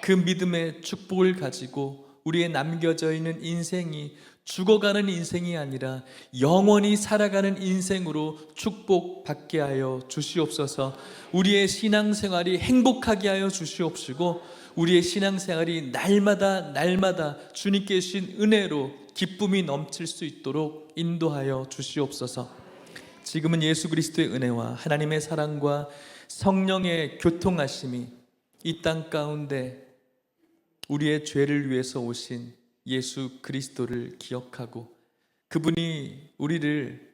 그 믿음의 축복을 가지고 우리의 남겨져 있는 인생이 죽어가는 인생이 아니라 영원히 살아가는 인생으로 축복받게 하여 주시옵소서. 우리의 신앙생활이 행복하게 하여 주시옵시고 우리의 신앙생활이 날마다 주님께 주신 은혜로 기쁨이 넘칠 수 있도록 인도하여 주시옵소서. 지금은 예수 그리스도의 은혜와 하나님의 사랑과 성령의 교통하심이 이 땅 가운데 우리의 죄를 위해서 오신 예수 그리스도를 기억하고 그분이 우리를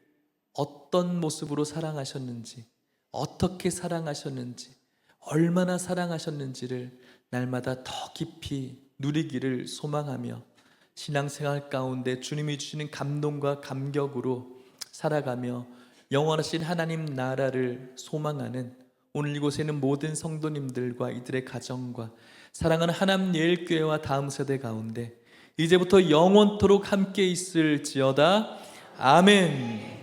어떤 모습으로 사랑하셨는지, 어떻게 사랑하셨는지, 얼마나 사랑하셨는지를 날마다 더 깊이 누리기를 소망하며 신앙생활 가운데 주님이 주시는 감동과 감격으로 살아가며 영원하신 하나님 나라를 소망하는 오늘 이곳에 있는 모든 성도님들과 이들의 가정과 사랑하는 하남 예일교회와 다음 세대 가운데 이제부터 영원토록 함께 있을지어다. 아멘.